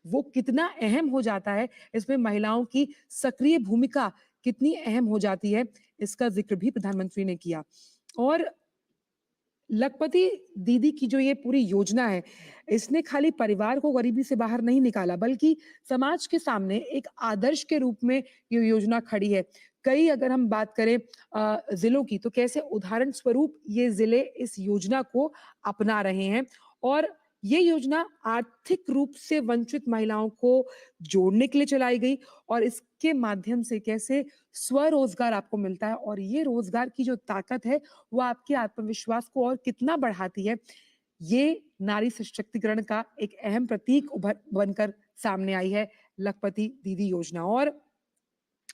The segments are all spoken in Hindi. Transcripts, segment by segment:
वो कितना अहम हो जाता है, इसमें महिलाओं की सक्रिय भूमिका कितनी अहम हो जाती है, इसका ज़िक्र भी प्रधानमंत्री ने किया। और लखपति दीदी की जो ये पूरी योजना है, इसने खाली परिवार को गरीबी से बाहर नहीं निकाला, बल्कि समाज के सामने एक आदर्श के रूप में ये योजना खड़ी है। कई अगर हम बात करें ज़िलों की, तो कैसे उदाहरण स्वरूप ये ज़िले इस योजना को अपना रहे हैं और ये योजना आर्थिक रूप से वंचित महिलाओं को जोड़ने के लिए चलाई गई और इसके माध्यम से कैसे स्वरोज़गार आपको मिलता है और ये रोज़गार की जो ताकत है, वो आपके आत्मविश्वास को और कितना बढ़ाती है, ये नारी सशक्तिकरण का एक अहम प्रतीक उभर बनकर सामने आई है लखपति दीदी योजना। और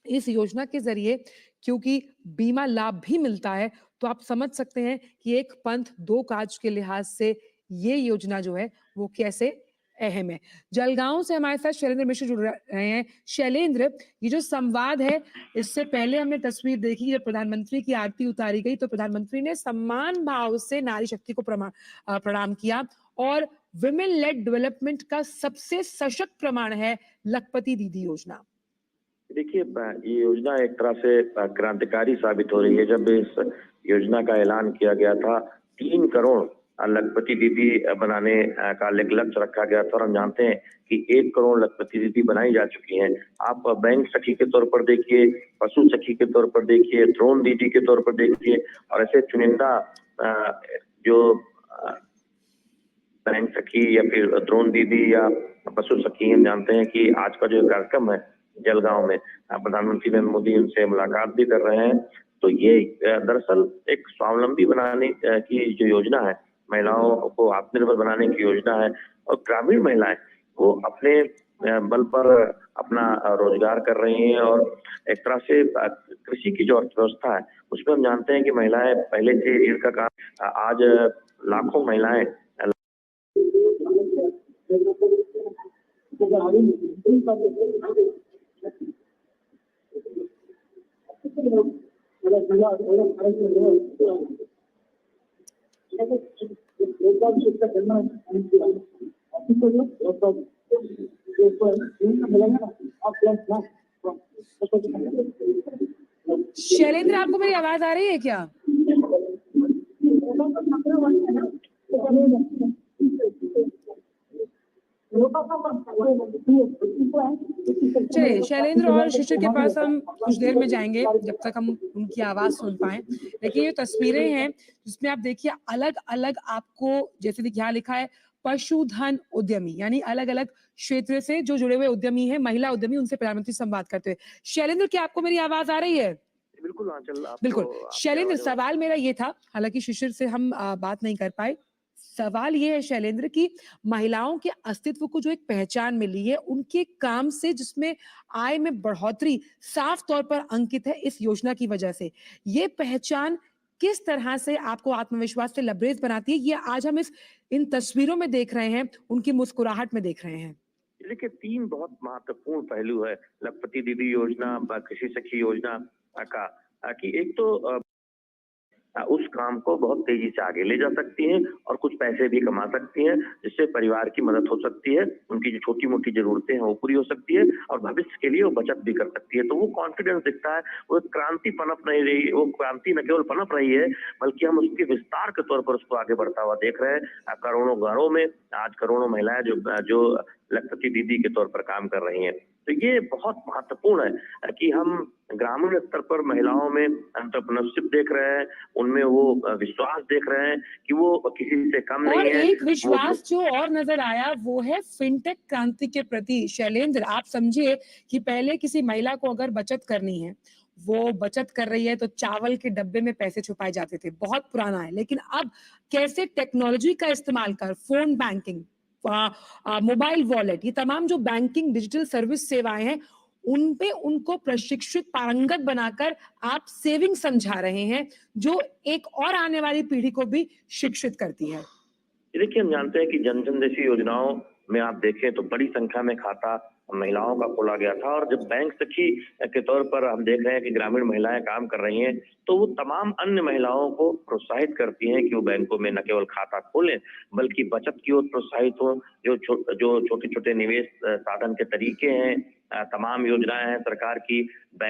इस योजना के ज़रिए क्योंकि बीमा लाभ भी मिलता है, तो आप समझ सकते हैं कि एक पंथ दो काज के लिहाज से ये योजना जो है, वो कैसे अहम है। जलगांव से हमारे साथ शैलेंद्र मिश्र जुड़ रहे हैं। शैलेंद्र, ये जो संवाद है, इससे पहले हमने तस्वीर देखी जब प्रधानमंत्री की आरती उतारी गई, तो प्रधानमंत्री ने सम्मान भाव से नारी शक्ति को प्रणाम किया और विमेन लेड डेवलपमेंट का सबसे सशक्त प्रमाण है लखपति दीदी योजना। देखिए, ये योजना एक तरह से क्रांतिकारी साबित हो रही है। जब इस योजना का ऐलान किया गया था, 3 करोड़ लखपति दीदी बनाने का लक्ष्य रखा गया था और हम जानते हैं कि 1 करोड़ लखपति दीदी बनाई जा चुकी हैं। आप बैंक सखी के तौर पर देखिए, पशु सखी के तौर पर देखिए, ड्रोन दीदी के तौर पर देखिए और ऐसे चुनिंदा जो बैंक सखी या फिर ड्रोन दीदी या पशु सखी, हम जानते हैं कि आज का जो कार्यक्रम है जलगांव में, प्रधानमंत्री नरेंद्र मोदी उनसे मुलाकात भी कर रहे हैं। तो ये दरअसल एक स्वावलंबी बनाने की जो योजना है, महिलाओं को आत्मनिर्भर बनाने की योजना है और ग्रामीण महिलाएं वो अपने बल पर अपना रोजगार कर रही हैं और एक तरह से कृषि की जो अर्थव्यवस्था है उसमें हम जानते हैं कि महिलाएं पहले से रीढ़ का काम, आज लाखों महिलाएं शैलेंद्र, आपको मेरी आवाज आ रही है क्या? चलिए, शैलेंद्र और शिशिर के पास हम कुछ देर में जाएंगे जब तक हम उनकी आवाज सुन पाए। लेकिन ये तस्वीरें हैं जिसमें आप देखिए अलग अलग आपको, जैसे देखिए यहाँ लिखा है पशुधन उद्यमी, यानी अलग अलग क्षेत्र से जो जुड़े हुए उद्यमी हैं, महिला उद्यमी, उनसे प्रधानमंत्री संवाद करते हुए। शैलेंद्र, क्या आपको मेरी आवाज आ रही है? बिल्कुल आंचल, बिल्कुल। शैलेंद्र, सवाल मेरा ये था, हालांकि शिशिर से हम बात नहीं कर पाए। सवाल ये है शैलेंद्र कि महिलाओं के अस्तित्व को जो एक पहचान मिली है, उनके काम से जिसमें आय में बढ़ोतरी साफ तौर पर अंकित है इस योजना की वजह से। ये पहचान किस तरह से आपको आत्मविश्वास से लबरेज बनाती है, ये आज हम इन तस्वीरों में देख रहे हैं, उनकी मुस्कुराहट में देख रहे हैं। देखिए, 3 बहुत महत्वपूर्ण पहलू है लखपति दीदी योजना, कृषि सखी योजना का, कि एक तो उस काम को बहुत तेजी से आगे ले जा सकती हैं और कुछ पैसे भी कमा सकती हैं, जिससे परिवार की मदद हो सकती है, उनकी जो छोटी-मोटी ज़रूरतें हैं वो पूरी हो सकती है और भविष्य के लिए वो बचत भी कर सकती है। तो वो कॉन्फिडेंस दिखता है, वो क्रांति पनप नहीं रही, वो क्रांति न केवल पनप रही है, बल्कि हम उसके विस्तार के तौर पर उसको आगे बढ़ता हुआ देख रहे हैं। करोड़ों घरों में आज करोड़ों महिलाएं जो लखपति दीदी के तौर पर काम कर रही हैं। तो ये बहुत महत्वपूर्ण है कि हम ग्रामीण स्तर पर महिलाओं में एंटरप्रेन्योरशिप देख रहे हैं, उनमें वो विश्वास देख रहे हैं कि वो किसी से कम नहीं है। और एक विश्वास जो और नजर आया वो है फिनटेक क्रांति के प्रति। शैलेंद्र, आप समझिए कि पहले किसी महिला को अगर बचत करनी है, वो बचत कर रही है तो चावल के डब्बे में पैसे छुपाए जाते थे, बहुत पुराना है। लेकिन अब कैसे टेक्नोलॉजी का इस्तेमाल कर फोन बैंकिंग, मोबाइल वॉलेट, ये तमाम जो बैंकिंग डिजिटल सर्विस सेवाएं हैं, उनपे उनको प्रशिक्षित पारंगत बनाकर आप सेविंग समझा रहे हैं, जो एक और आने वाली पीढ़ी को भी शिक्षित करती है। देखिए, हम जानते हैं कि जन जन जैसी योजनाओं में आप देखें तो बड़ी संख्या में खाता महिलाओं का खोला गया था। और जब बैंक सखी के तौर पर हम देख रहे हैं कि ग्रामीण महिलाएं काम कर रही हैं, तो वो तमाम अन्य महिलाओं को प्रोत्साहित करती हैं कि वो बैंकों में न केवल खाता खोलें, बल्कि बचत की ओर प्रोत्साहित हो। जो छोटे छोटे निवेश साधन के तरीके हैं, तमाम योजनाएं हैं सरकार की बैंक